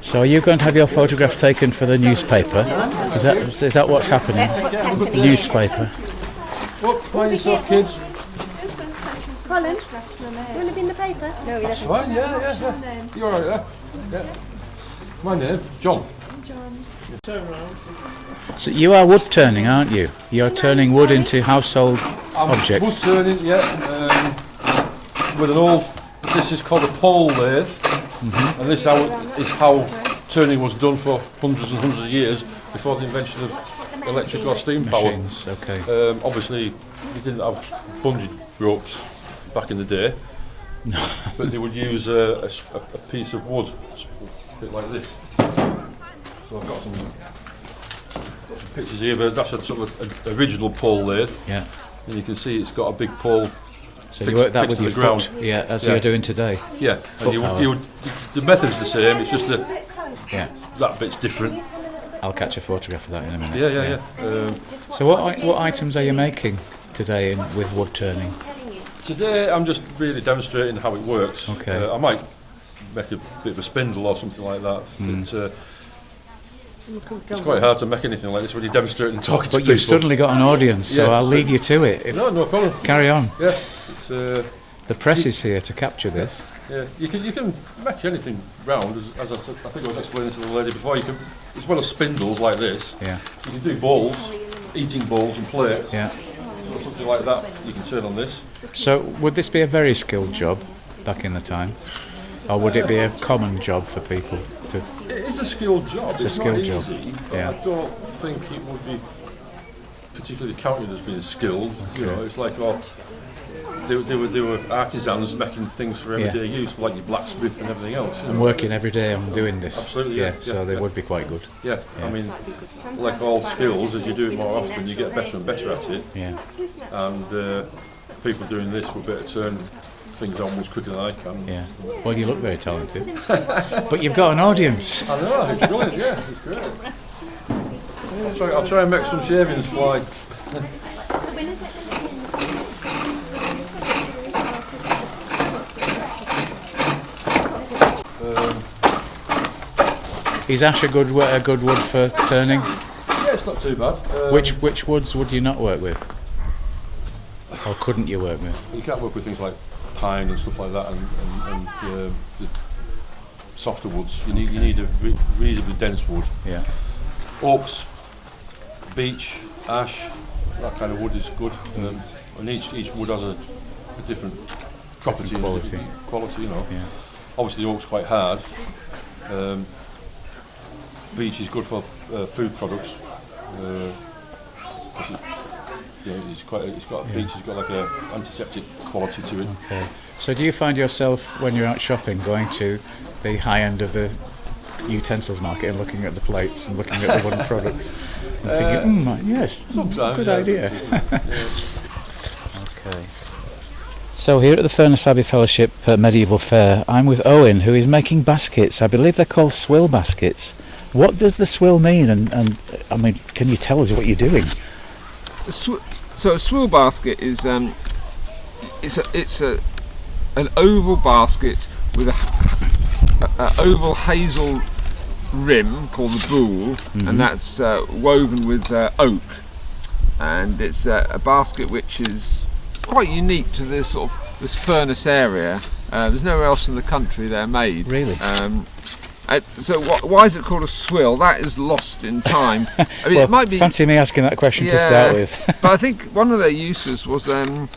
So are you going to have your photograph taken for the newspaper? Is that what's happening? Newspaper. What? Find yourself, kids. Colin, you want to be in the paper? No, he doesn't. Fine, yeah. You're all right there. Yeah. My name, John. So you are wood turning, aren't you? You're turning wood into household objects. Wood turning, yeah. With an old, this is called a pole lathe, and this is how turning was done for hundreds and hundreds of years before the invention of electric or steam power. Machines, okay. Obviously, you didn't have bungee ropes back in the day, but they would use a piece of wood, a bit like this. So I've got some pictures here, but that's a sort of original pole lathe. Yeah. And you can see it's got a big pole. So you work that with your ground. foot, as you're doing today. Yeah, and the method's the same. It's just that bit's different. I'll catch a photograph of that in a minute. Yeah. So what items are you making today with wood turning? Today I'm just really demonstrating how it works. Okay. I might make a bit of a spindle or something like that. But, it's quite hard to make anything like this when you're demonstrating and talking to people. But you've suddenly got an audience, so I'll leave you to it. No problem. Carry on. Yeah. The press is here to capture this. Yeah, you can make anything round, as I think I was explaining to the lady before. You can, as well as spindles like this. Yeah. You can do bowls, eating bowls and plates. Yeah. So something like that you can turn on this. So would this be a very skilled job back in the time, or would it be a common job for people to? It is a skilled job. It's a skilled not job. Easy, but I don't think it would be particularly counted as being skilled. Okay. You know, it's like they were artisans making things for everyday use, like your blacksmith and everything else. And working every day on doing this. Absolutely, yeah. So they would be quite good. Yeah, I mean, like all skills, as you do it more often, you get better and better at it. Yeah. And people doing this will be able to turn things on much quicker than I can. Yeah. Well, you look very talented. But you've got an audience. I know, it's brilliant, yeah, it's great. I'll try and make some shavings fly. Is ash a good wood for turning? Yeah, it's not too bad. Which woods would you not work with? Or couldn't you work with? You can't work with things like pine and stuff like that, and the softer woods. You need a reasonably dense wood. Yeah. Oaks, beech, ash, that kind of wood is good. And each wood has a different property, quality, you know. Yeah. Obviously, the oak's quite hard. Beech is good for food products. Beech has got like a antiseptic quality to it. Okay. So do you find yourself, when you're out shopping, going to the high end of the utensils market and looking at the plates and looking at the wooden products and thinking, yes, sometimes, good idea. Okay. So here at the Furness Abbey Fellowship Medieval Fair, I'm with Owen, who is making baskets. I believe they're called swill baskets. What does the swill mean? And I mean, can you tell us what you're doing? So a swill basket is it's an oval basket with a oval hazel rim called the boule, and that's woven with oak, and it's a basket which is quite unique to this Furness area. There's nowhere else in the country they're made. Really? So why is it called a swill? That is lost in time. I mean, well, it might be. Fancy me asking that question to start with. But I think one of their uses was in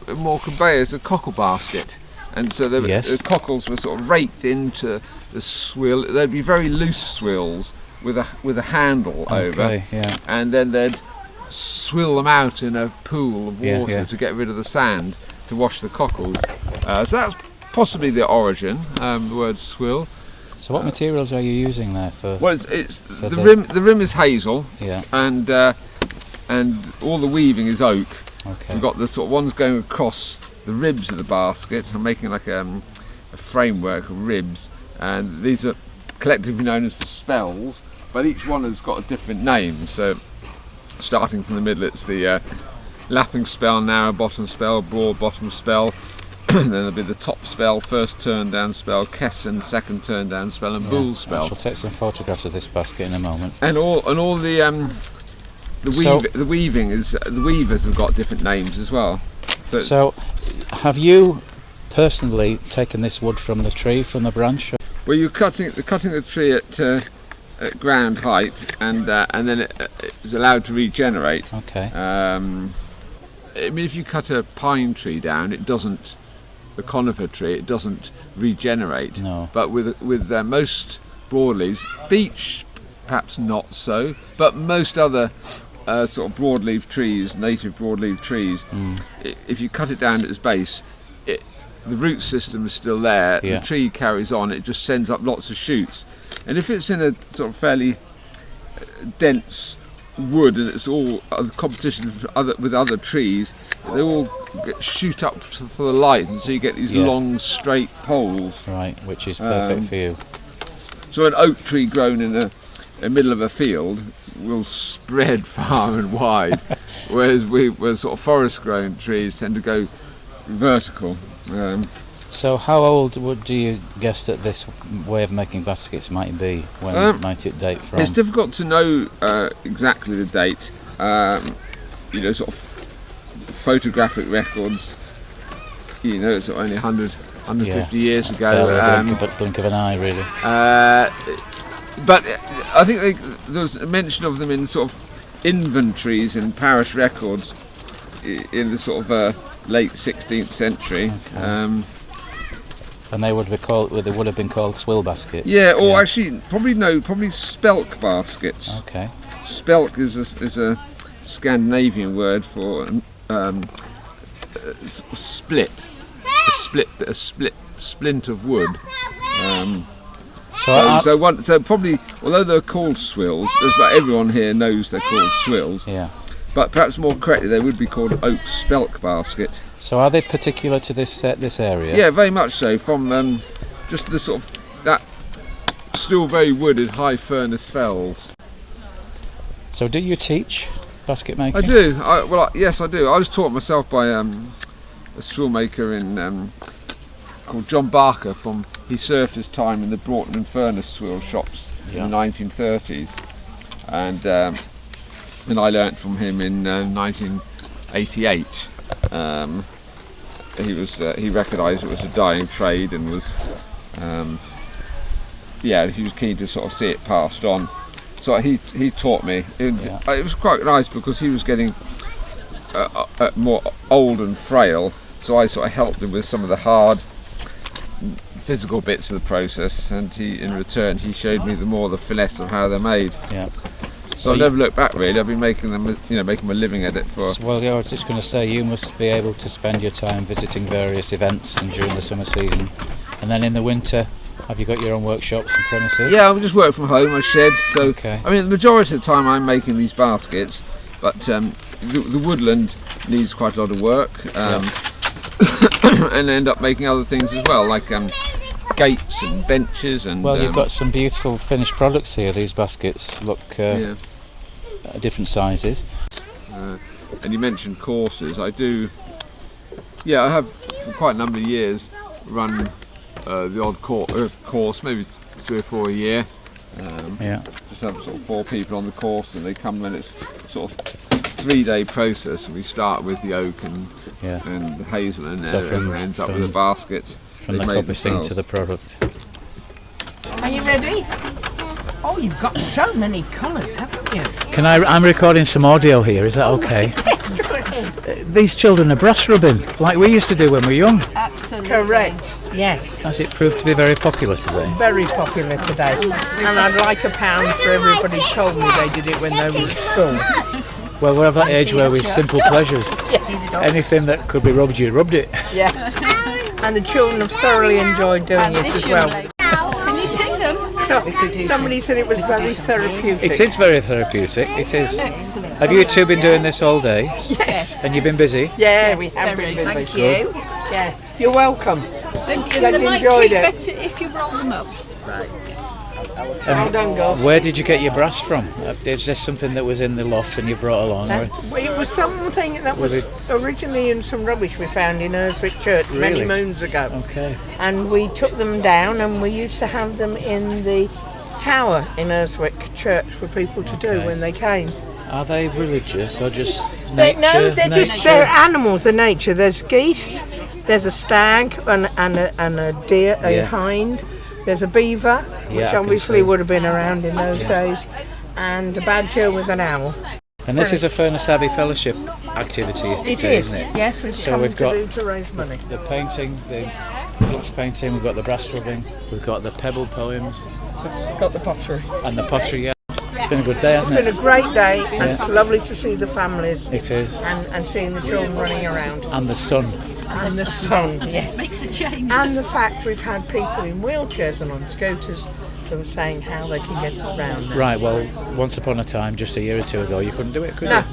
Morecambe Bay as a cockle basket, and so the cockles were sort of raked into the swill. They'd be very loose swills with a handle over, and then they'd swill them out in a pool of water to get rid of the sand to wash the cockles. So that's possibly the origin, the word swill. So what materials are you using there for? Well, the rim is hazel, and all the weaving is oak. Okay. We've got the sort of ones going across the ribs of the basket. I'm making like a framework of ribs, and these are collectively known as the spells, but each one has got a different name. So starting from the middle, it's the lapping spell, narrow bottom spell, broad bottom spell, then there'll be the top spell, first turn down spell, Kesson, second turn down spell, and bull I spell. shall take some photographs of this basket in a moment. And all the weavers have got different names as well. So, have you personally taken this wood from the tree, from the branch? Well, you're cutting the tree at ground height, and then it is allowed to regenerate. Okay. I mean, if you cut a pine tree down, it doesn't. A conifer tree, it doesn't regenerate. No. But with most broadleaves, beech perhaps not so, but most other sort of broadleaf trees, native broadleaf trees, if you cut it down at its base, the root system is still there. Yeah. The tree carries on. It just sends up lots of shoots. And if it's in a sort of fairly dense wood and it's all competition with other trees, they all shoot up for the light, and so you get these long straight poles. Right, which is perfect for you. So an oak tree grown in the middle of a field will spread far and wide, whereas sort of forest grown trees tend to go vertical. So how old do you guess that this way of making baskets might be? When might it date from? It's difficult to know exactly the date. Sort of photographic records, it's only 150 years ago. Blink of an eye, really. But I think there was a mention of them in sort of inventories and parish records in the sort of late 16th century. Okay. And they would have been called swill baskets. Yeah, or actually, probably spelk baskets. Okay. Spelk is a Scandinavian word for split, a splint of wood. So probably, although they're called swills, but everyone here knows they're called swills. Yeah. But perhaps more correctly, they would be called oak spelk basket. So are they particular to this area? Yeah, very much so. From just the sort of that still very wooded high Furness fells. So do you teach basket making? I do. Yes, I do. I was taught myself by a swill maker called John Barker. He served his time in the Broughton and Furness swill shops in the 1930s, and I learnt from him in 1988. He recognised it was a dying trade and was he was keen to sort of see it passed on. So he taught me. It was quite nice because he was getting more old and frail, so I sort of helped him with some of the hard physical bits of the process, and in return he showed me the finesse of how they're made. Yeah. So I've never looked back really. I've been making them, making a living at it for. Well, I was just going to say, you must be able to spend your time visiting various events and during the summer season, and then in the winter, have you got your own workshops and premises? Yeah, I just work from home, I shed. So okay. I mean, the majority of the time I'm making these baskets, but the woodland needs quite a lot of work, and end up making other things as well, like gates and benches and. Well, you've got some beautiful finished products here. These baskets look. Different sizes. And you mentioned courses. I do. Yeah, I have for quite a number of years run the odd course, maybe 3 or 4 a year. Just have sort of 4 people on the course, and they come when it's sort of 3-day process. We start with the oak and the hazel, and everyone ends up with a basket. From the coppicing to the product. Are you ready? Oh, you've got so many colours, haven't you? I'm recording some audio here, is that okay? These children are brass rubbing, like we used to do when we were young. Absolutely. Correct, yes. Has it proved to be very popular today? Very popular today. And I'd like £1 for everybody told me they did it when they were at school. Well, we're of that age where we've simple pleasures. Yes. Anything that could be rubbed, you rubbed it. Yeah. And the children have thoroughly enjoyed doing it as well. Can you sing them? Somebody said it was very therapeutic. It is very therapeutic, it is. Excellent. Have you two been doing this all day? Yes. And you've been busy? Yeah, we have been busy. Thank you. Yeah, you're welcome. They They've might enjoyed keep it. better if you roll them up. Right. Well done, girls. Where did you get your brass from? Is this something that was in the loft and you brought along? Or? It was something that was it- originally in some rubbish we found in Urswick Church many Really? moons ago. Okay. And we took them down and we used to have them in the tower in Urswick Church for people to do Okay. when they came. Are they religious or just They, nature? no, they're just nature? they're animals of nature. There's geese, there's a stag and a deer, a Yeah. hind. There's a beaver, Yeah, which I can obviously see. would have been around in those days, and a badger with an owl. And this is a Furness Abbey Fellowship activity, It is, isn't it? yes. We've So come we've to got do to raise money. the painting, the glass painting, we've got the brass rubbing, we've got the pebble poems, Got the pottery. and the pottery. Yeah. It's been a good day, hasn't It's been it? a great day, and Yeah. it's lovely to see the families It is. and seeing the children running around. And the sun. And the sun, yes. Makes a change. And the fact we've had people in wheelchairs and on scooters who are saying how they can get around now. Right, well, once upon a time, just a year or two ago, you couldn't do it, could No, you?